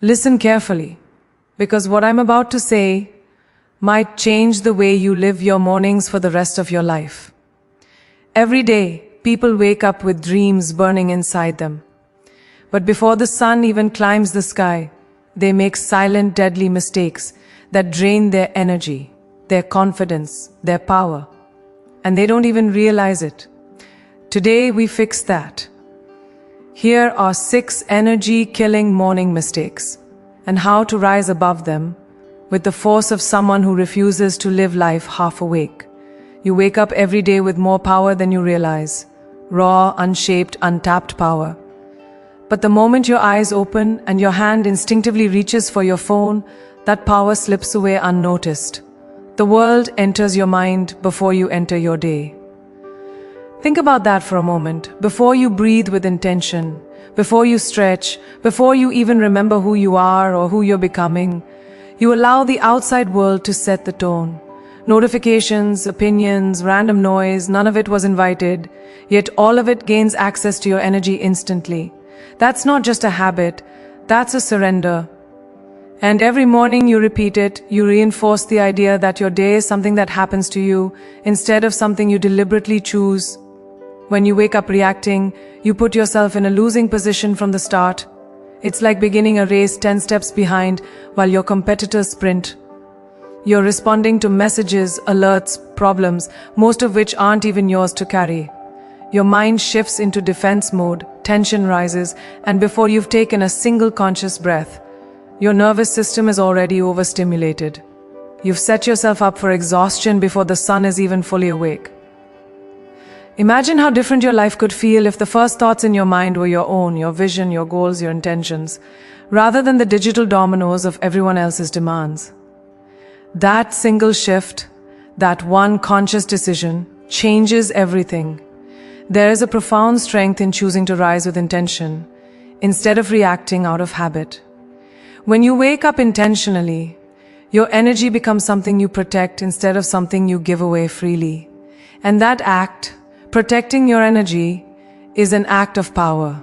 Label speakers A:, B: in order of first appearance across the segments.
A: Listen carefully, because what I'm about to say might change the way you live your mornings for the rest of your life. Every day, people wake up with dreams burning inside them. But before the sun even climbs the sky, they make silent, deadly mistakes that drain their energy, their confidence, their power. And they don't even realize it. Today, we fix that. Here are 6 energy-killing morning mistakes, and how to rise above them with the force of someone who refuses to live life half awake. You wake up every day with more power than you realize. Raw, unshaped, untapped power. But the moment your eyes open and your hand instinctively reaches for your phone, that power slips away unnoticed. The world enters your mind before you enter your day. Think about that for a moment. Before you breathe with intention, before you stretch, before you even remember who you are or who you're becoming, you allow the outside world to set the tone. Notifications, opinions, random noise, none of it was invited, yet all of it gains access to your energy instantly. That's not just a habit, that's a surrender. And every morning you repeat it, you reinforce the idea that your day is something that happens to you instead of something you deliberately choose. When you wake up reacting, you put yourself in a losing position from the start. It's like beginning a race 10 steps behind while your competitors sprint. You're responding to messages, alerts, problems, most of which aren't even yours to carry. Your mind shifts into defense mode, tension rises, and before you've taken a single conscious breath, your nervous system is already overstimulated. You've set yourself up for exhaustion before the sun is even fully awake. Imagine how different your life could feel if the first thoughts in your mind were your own, your vision, your goals, your intentions, rather than the digital dominoes of everyone else's demands. That single shift, that one conscious decision, changes everything. There is a profound strength in choosing to rise with intention, instead of reacting out of habit. When you wake up intentionally, your energy becomes something you protect instead of something you give away freely. And that act, protecting your energy, is an act of power.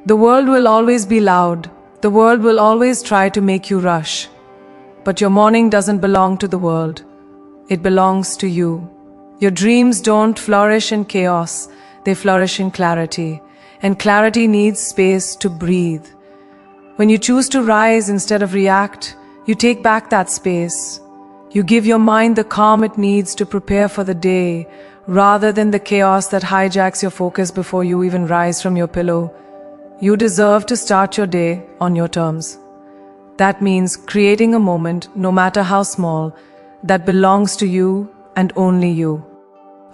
A: The world will always be loud. The world will always try to make you rush. But your morning doesn't belong to the world. It belongs to you. Your dreams don't flourish in chaos. They flourish in clarity. And clarity needs space to breathe. When you choose to rise instead of react, you take back that space. You give your mind the calm it needs to prepare for the day, rather than the chaos that hijacks your focus before you even rise from your pillow. You deserve to start your day on your terms. That means creating a moment, no matter how small, that belongs to you and only you.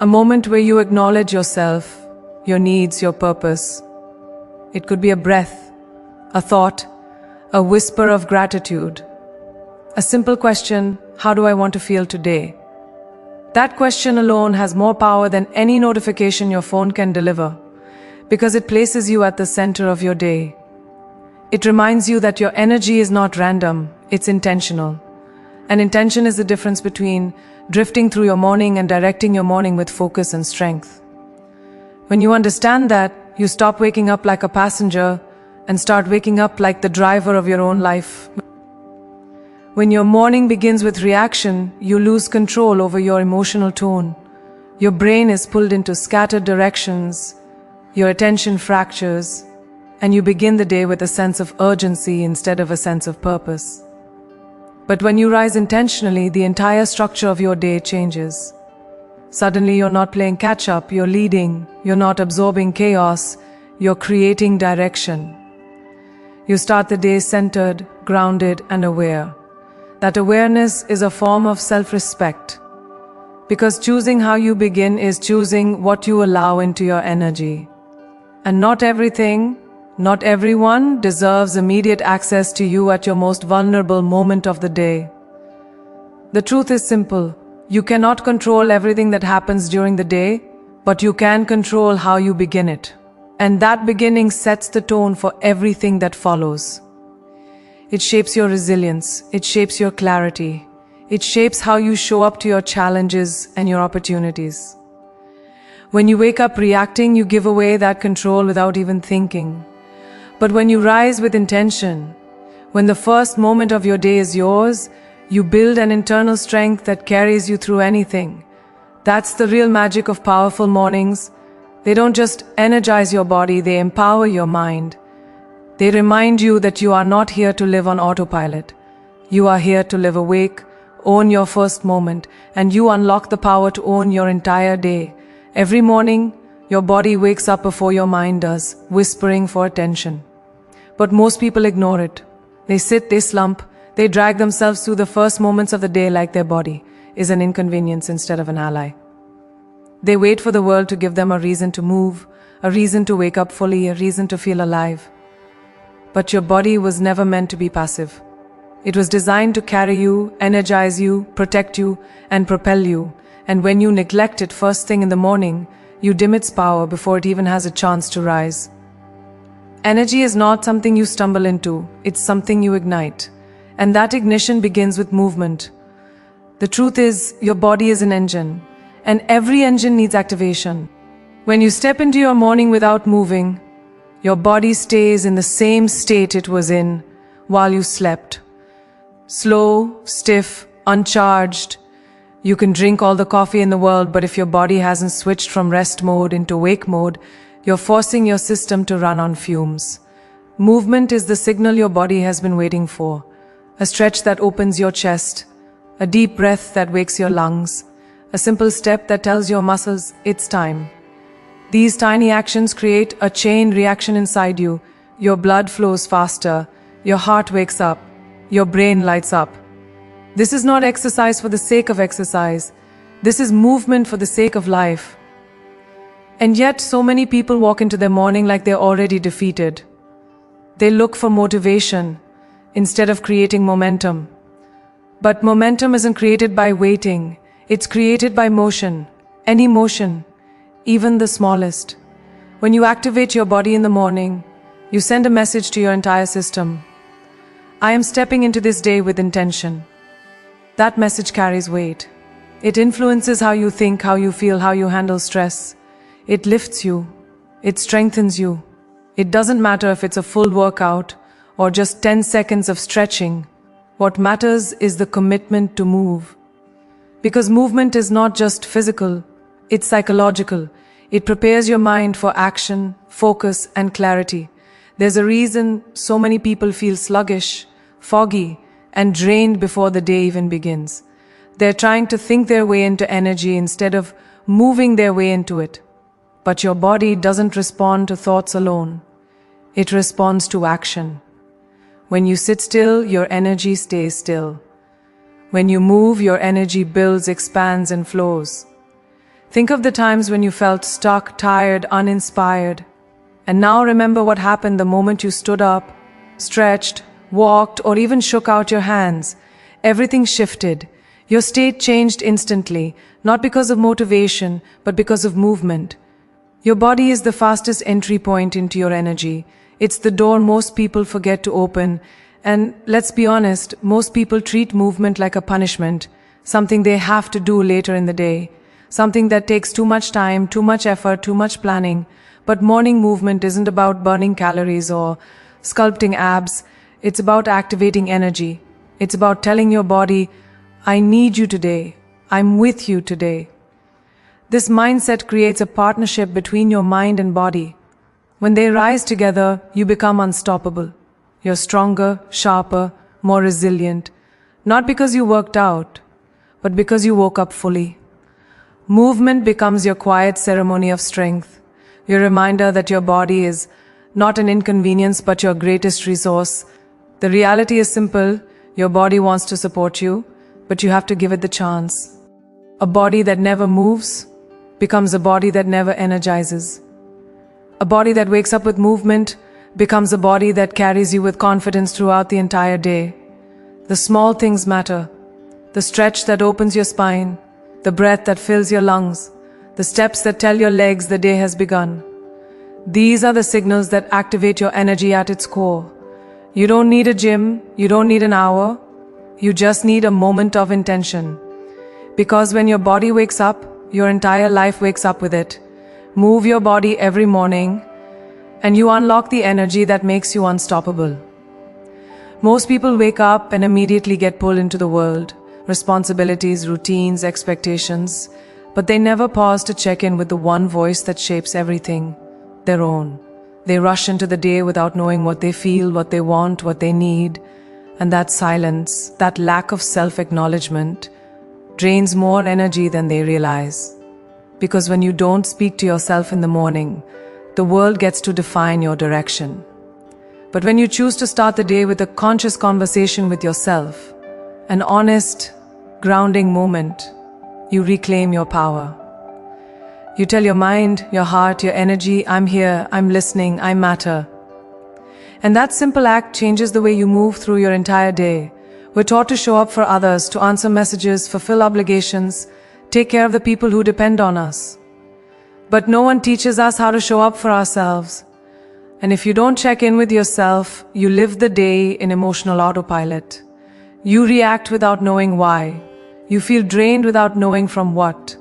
A: A moment where you acknowledge yourself, your needs, your purpose. It could be a breath, a thought, a whisper of gratitude. A simple question, how do I want to feel today? That question alone has more power than any notification your phone can deliver, because it places you at the center of your day. It reminds you that your energy is not random, it's intentional. And intention is the difference between drifting through your morning and directing your morning with focus and strength. When you understand that, you stop waking up like a passenger and start waking up like the driver of your own life. When your morning begins with reaction, you lose control over your emotional tone. Your brain is pulled into scattered directions, your attention fractures, and you begin the day with a sense of urgency instead of a sense of purpose. But when you rise intentionally, the entire structure of your day changes. Suddenly you're not playing catch-up, you're leading, you're not absorbing chaos, you're creating direction. You start the day centered, grounded, and aware. That awareness is a form of self-respect, because choosing how you begin is choosing what you allow into your energy. And not everything, not everyone deserves immediate access to you at your most vulnerable moment of the day. The truth is simple. You cannot control everything that happens during the day, but you can control how you begin it. And that beginning sets the tone for everything that follows. It shapes your resilience, it shapes your clarity, it shapes how you show up to your challenges and your opportunities. When you wake up reacting, you give away that control without even thinking. But when you rise with intention, When the first moment of your day is yours, you build an internal strength that carries you through anything. That's the real magic of powerful mornings. They don't just energize your body, they empower your mind. They remind you that you are not here to live on autopilot. You are here to live awake, own your first moment, and you unlock the power to own your entire day. Every morning, your body wakes up before your mind does, whispering for attention. But most people ignore it. They sit, they slump, they drag themselves through the first moments of the day like their body is an inconvenience instead of an ally. They wait for the world to give them a reason to move, a reason to wake up fully, a reason to feel alive. But your body was never meant to be passive. It was designed to carry you, energize you, protect you, and propel you. And when you neglect it first thing in the morning, you dim its power before it even has a chance to rise. Energy is not something you stumble into, it's something you ignite. And that ignition begins with movement. The truth is, your body is an engine, and every engine needs activation. When you step into your morning without moving, your body stays in the same state it was in while you slept. Slow, stiff, uncharged. You can drink all the coffee in the world, but if your body hasn't switched from rest mode into wake mode, you're forcing your system to run on fumes. Movement is the signal your body has been waiting for. A stretch that opens your chest, a deep breath that wakes your lungs, a simple step that tells your muscles it's time. These tiny actions create a chain reaction inside you. Your blood flows faster, your heart wakes up, your brain lights up. This is not exercise for the sake of exercise. This is movement for the sake of life. And yet so many people walk into their morning like they're already defeated. They look for motivation instead of creating momentum. But momentum isn't created by waiting. It's created by motion. Any motion, even the smallest. When you activate your body in the morning, you send a message to your entire system. I am stepping into this day with intention. That message carries weight. It influences how you think, how you feel, how you handle stress. It lifts you. It strengthens you. It doesn't matter if it's a full workout or just 10 seconds of stretching. What matters is the commitment to move. Because movement is not just physical, it's psychological. It prepares your mind for action, focus, and clarity. There's a reason so many people feel sluggish, foggy, and drained before the day even begins. They're trying to think their way into energy instead of moving their way into it. But your body doesn't respond to thoughts alone. It responds to action. When you sit still, your energy stays still. When you move, your energy builds, expands, and flows. Think of the times when you felt stuck, tired, uninspired. And now remember what happened the moment you stood up, stretched, walked, or even shook out your hands. Everything shifted. Your state changed instantly, not because of motivation, but because of movement. Your body is the fastest entry point into your energy. It's the door most people forget to open. And let's be honest, most people treat movement like a punishment, something they have to do later in the day, something that takes too much time, too much effort, too much planning. But morning movement isn't about burning calories or sculpting abs. It's about activating energy. It's about telling your body, I need you today. I'm with you today. This mindset creates a partnership between your mind and body. When they rise together, you become unstoppable. You're stronger, sharper, more resilient. Not because you worked out, but because you woke up fully. Movement becomes your quiet ceremony of strength, your reminder that your body is not an inconvenience but your greatest resource. The reality is simple. Your body wants to support you, but you have to give it the chance. A body that never moves becomes a body that never energizes. A body that wakes up with movement becomes a body that carries you with confidence throughout the entire day. The small things matter. The stretch that opens your spine, the breath that fills your lungs, the steps that tell your legs the day has begun. These are the signals that activate your energy at its core. You don't need a gym, you don't need an hour, you just need a moment of intention. Because when your body wakes up, your entire life wakes up with it. Move your body every morning, and you unlock the energy that makes you unstoppable. Most people wake up and immediately get pulled into the world, responsibilities, routines, expectations, but they never pause to check in with the one voice that shapes everything, their own. They rush into the day without knowing what they feel, what they want, what they need, and that silence, that lack of self-acknowledgement, drains more energy than they realize. Because when you don't speak to yourself in the morning, the world gets to define your direction. But when you choose to start the day with a conscious conversation with yourself, an honest, grounding moment, you reclaim your power. You tell your mind, your heart, your energy, I'm here, I'm listening, I matter. And that simple act changes the way you move through your entire day. We're taught to show up for others, to answer messages, fulfill obligations, take care of the people who depend on us. But no one teaches us how to show up for ourselves. And if you don't check in with yourself, you live the day in emotional autopilot. You react without knowing why. You feel drained without knowing from what.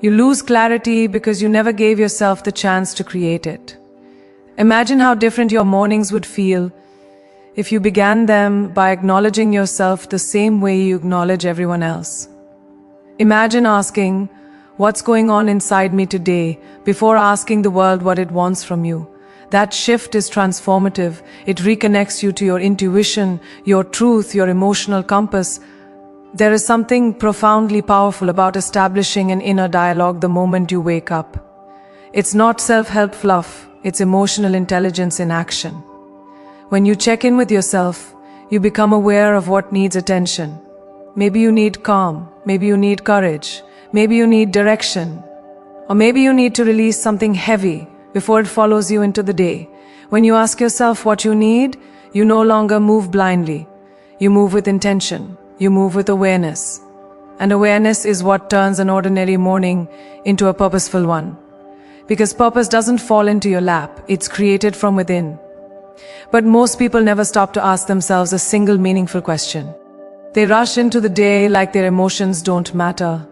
A: You lose clarity because you never gave yourself the chance to create it. Imagine how different your mornings would feel if you began them by acknowledging yourself the same way you acknowledge everyone else. Imagine asking, what's going on inside me today, before asking the world what it wants from you. That shift is transformative. It reconnects you to your intuition, your truth, your emotional compass. There is something profoundly powerful about establishing an inner dialogue the moment you wake up. It's not self-help fluff, it's emotional intelligence in action. When you check in with yourself, you become aware of what needs attention. Maybe you need calm, maybe you need courage, maybe you need direction, or maybe you need to release something heavy before it follows you into the day. When you ask yourself what you need, you no longer move blindly. You move with intention. You move with awareness. And awareness is what turns an ordinary morning into a purposeful one. Because purpose doesn't fall into your lap, it's created from within. But most people never stop to ask themselves a single meaningful question. They rush into the day like their emotions don't matter,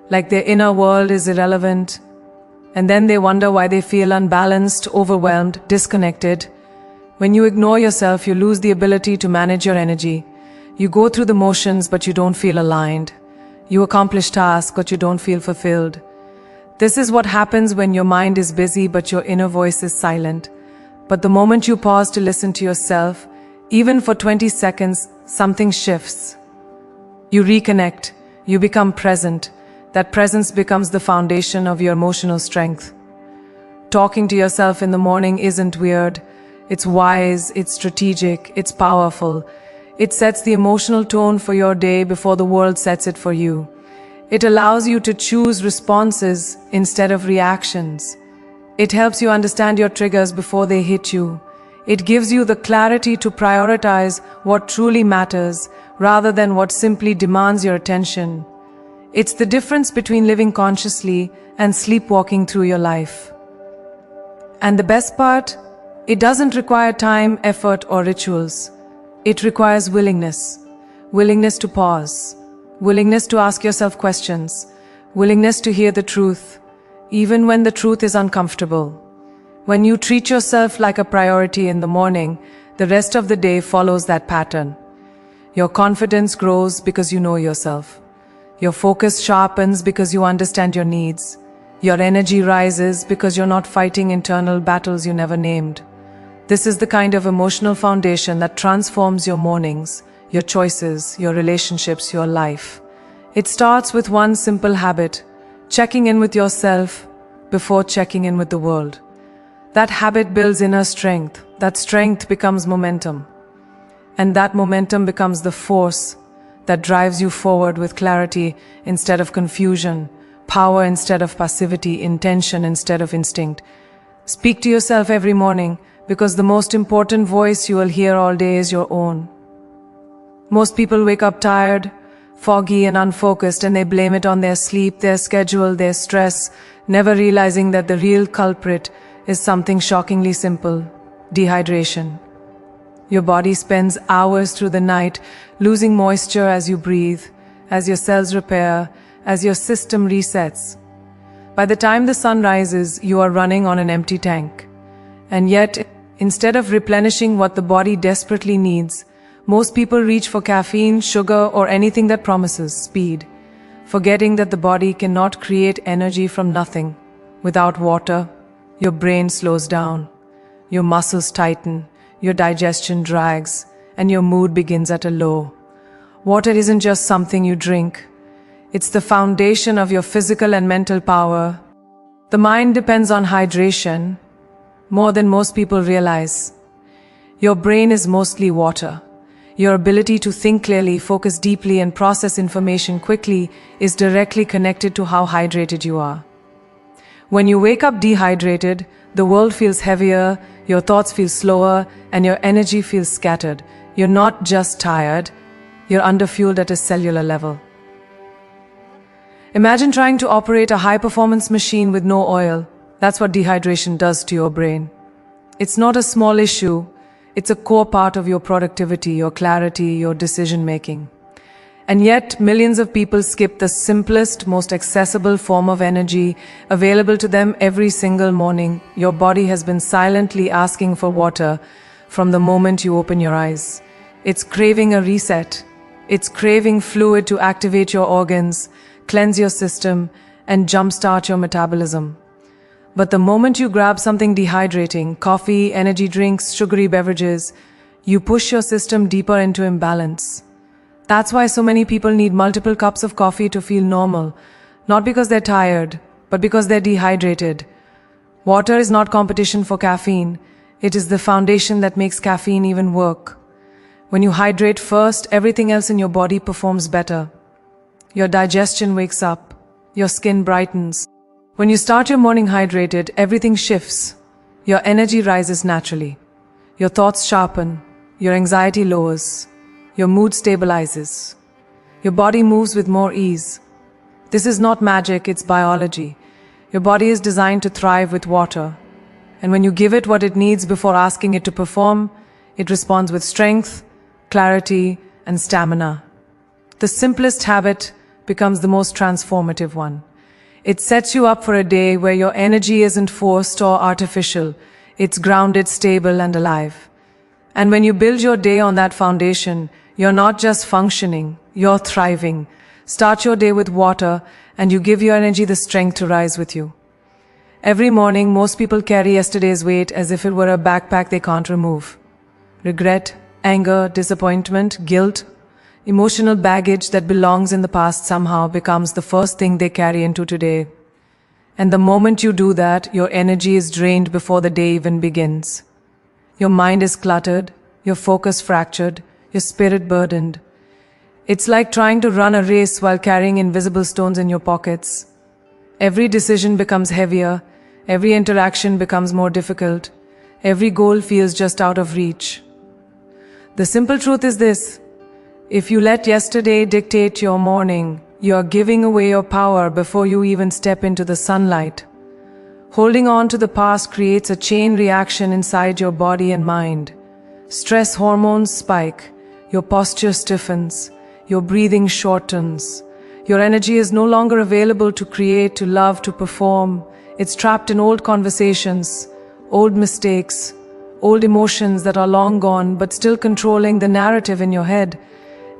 A: like their inner world is irrelevant, and then they wonder why they feel unbalanced, overwhelmed, disconnected. When you ignore yourself, you lose the ability to manage your energy. You go through the motions, but you don't feel aligned. You accomplish tasks, but you don't feel fulfilled. This is what happens when your mind is busy, but your inner voice is silent. But the moment you pause to listen to yourself, even for 20 seconds, something shifts. You reconnect. You become present. That presence becomes the foundation of your emotional strength. Talking to yourself in the morning isn't weird. It's wise, it's strategic, it's powerful. It sets the emotional tone for your day before the world sets it for you. It allows you to choose responses instead of reactions. It helps you understand your triggers before they hit you. It gives you the clarity to prioritize what truly matters rather than what simply demands your attention. It's the difference between living consciously and sleepwalking through your life. And the best part, it doesn't require time, effort, or rituals. It requires willingness. Willingness to pause. Willingness to ask yourself questions. Willingness to hear the truth, even when the truth is uncomfortable. When you treat yourself like a priority in the morning, the rest of the day follows that pattern. Your confidence grows because you know yourself. Your focus sharpens because you understand your needs. Your energy rises because you're not fighting internal battles you never named. This is the kind of emotional foundation that transforms your mornings, your choices, your relationships, your life. It starts with one simple habit, checking in with yourself before checking in with the world. That habit builds inner strength. That strength becomes momentum. And that momentum becomes the force that drives you forward with clarity instead of confusion, power instead of passivity, intention instead of instinct. Speak to yourself every morning, because the most important voice you will hear all day is your own. Most people wake up tired, foggy and unfocused, and they blame it on their sleep, their schedule, their stress, never realizing that the real culprit is something shockingly simple: dehydration. Your body spends hours through the night losing moisture as you breathe, as your cells repair, as your system resets. By the time the sun rises, you are running on an empty tank. And yet, Instead of replenishing what the body desperately needs, most people reach for caffeine, sugar, or anything that promises speed, forgetting that the body cannot create energy from nothing. Without water, your brain slows down, your muscles tighten, your digestion drags, and your mood begins at a low. Water isn't just something you drink. It's the foundation of your physical and mental power. The mind depends on hydration more than most people realize. Your brain is mostly water. Your ability to think clearly, focus deeply, and process information quickly is directly connected to how hydrated you are. When you wake up dehydrated, the world feels heavier, your thoughts feel slower, and your energy feels scattered. You're not just tired, you're underfueled at a cellular level. Imagine trying to operate a high-performance machine with no oil. That's what dehydration does to your brain. It's not a small issue. It's a core part of your productivity, your clarity, your decision-making. And yet, millions of people skip the simplest, most accessible form of energy available to them every single morning. Your body has been silently asking for water from the moment you open your eyes. It's craving a reset. It's craving fluid to activate your organs, cleanse your system, and jumpstart your metabolism. But the moment you grab something dehydrating, coffee, energy drinks, sugary beverages, you push your system deeper into imbalance. That's why so many people need multiple cups of coffee to feel normal, not because they're tired, but because they're dehydrated. Water is not competition for caffeine. It is the foundation that makes caffeine even work. When you hydrate first, everything else in your body performs better. Your digestion wakes up. Your skin brightens. When you start your morning hydrated, everything shifts. Your energy rises naturally. Your thoughts sharpen. Your anxiety lowers. Your mood stabilizes. Your body moves with more ease. This is not magic, it's biology. Your body is designed to thrive with water. And when you give it what it needs before asking it to perform, it responds with strength, clarity, and stamina. The simplest habit becomes the most transformative one. It sets you up for a day where your energy isn't forced or artificial. It's grounded, stable, and alive. And when you build your day on that foundation, you're not just functioning, you're thriving. Start your day with water, and you give your energy the strength to rise with you. Every morning, most people carry yesterday's weight as if it were a backpack they can't remove. Regret, anger, disappointment, guilt, emotional baggage that belongs in the past somehow becomes the first thing they carry into today. And the moment you do that, your energy is drained before the day even begins. Your mind is cluttered, your focus fractured, your spirit burdened. It's like trying to run a race while carrying invisible stones in your pockets. Every decision becomes heavier, every interaction becomes more difficult, every goal feels just out of reach. The simple truth is this: if you let yesterday dictate your morning, you are giving away your power before you even step into the sunlight. Holding on to the past creates a chain reaction inside your body and mind. Stress hormones spike, your posture stiffens, your breathing shortens. Your energy is no longer available to create, to love, to perform. It's trapped in old conversations, old mistakes, old emotions that are long gone but still controlling the narrative in your head.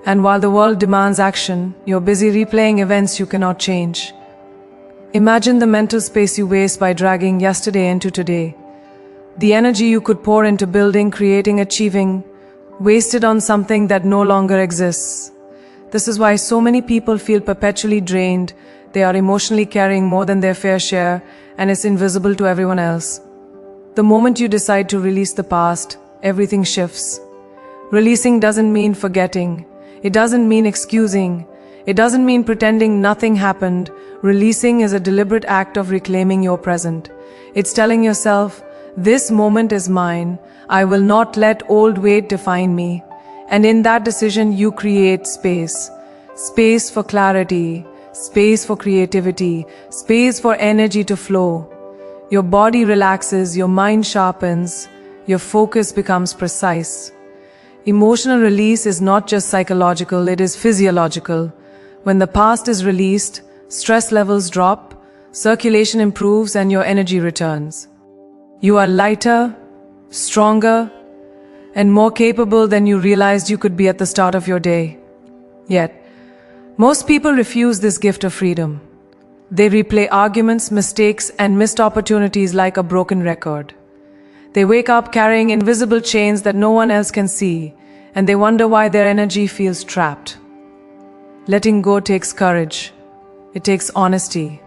A: And while the world demands action, you're busy replaying events you cannot change. Imagine the mental space you waste by dragging yesterday into today. The energy you could pour into building, creating, achieving, wasted on something that no longer exists. This is why so many people feel perpetually drained. They are emotionally carrying more than their fair share, and it's invisible to everyone else. The moment you decide to release the past, everything shifts. Releasing doesn't mean forgetting. It doesn't mean excusing. It doesn't mean pretending nothing happened. Releasing is a deliberate act of reclaiming your present. It's telling yourself, this moment is mine. I will not let old weight define me. And in that decision, you create space. Space for clarity, space for creativity, space for energy to flow. Your body relaxes, your mind sharpens, your focus becomes precise. Emotional release is not just psychological, it is physiological. When the past is released, stress levels drop, circulation improves, and your energy returns. You are lighter, stronger, and more capable than you realized you could be at the start of your day. Yet, most people refuse this gift of freedom. They replay arguments, mistakes, and missed opportunities like a broken record. They wake up carrying invisible chains that no one else can see, and they wonder why their energy feels trapped. Letting go takes courage. It takes honesty.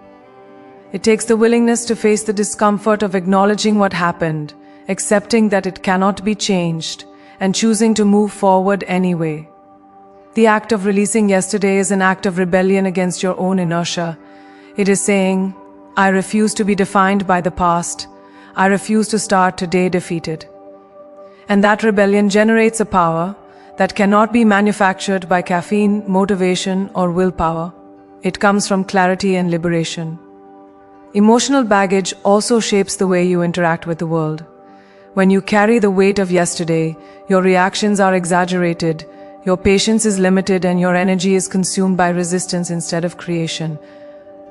A: It takes the willingness to face the discomfort of acknowledging what happened, accepting that it cannot be changed, and choosing to move forward anyway. The act of releasing yesterday is an act of rebellion against your own inertia. It is saying, I refuse to be defined by the past. I refuse to start today defeated. And that rebellion generates a power that cannot be manufactured by caffeine, motivation, or willpower. It comes from clarity and liberation. Emotional baggage also shapes the way you interact with the world. When you carry the weight of yesterday, your reactions are exaggerated, your patience is limited, and your energy is consumed by resistance instead of creation.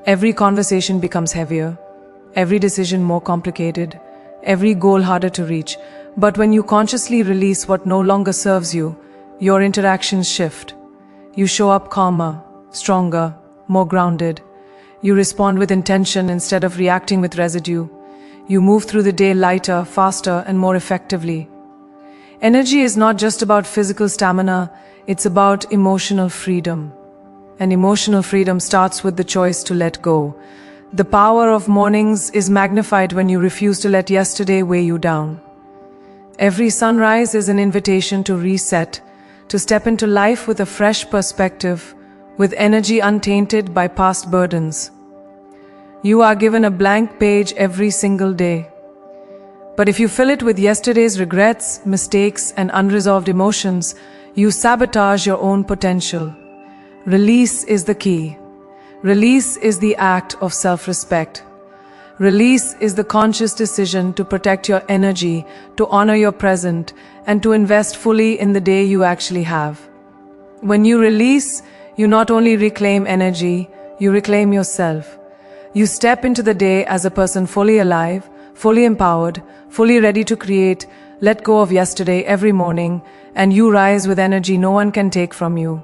A: Every conversation becomes heavier, every decision more complicated, every goal harder to reach. But when you consciously release what no longer serves you, your interactions shift. You show up calmer, stronger, more grounded. You respond with intention instead of reacting with residue. You move through the day lighter, faster, and more effectively. Energy is not just about physical stamina, it's about emotional freedom. And emotional freedom starts with the choice to let go. The power of mornings is magnified when you refuse to let yesterday weigh you down. Every sunrise is an invitation to reset, to step into life with a fresh perspective, with energy untainted by past burdens. You are given a blank page every single day. But if you fill it with yesterday's regrets, mistakes, and unresolved emotions, you sabotage your own potential. Release is the key. Release is the act of self-respect. Release is the conscious decision to protect your energy, to honor your present, and to invest fully in the day you actually have. When you release, you not only reclaim energy, you reclaim yourself. You step into the day as a person fully alive, fully empowered, fully ready to create. Let go of yesterday every morning, and you rise with energy no one can take from you.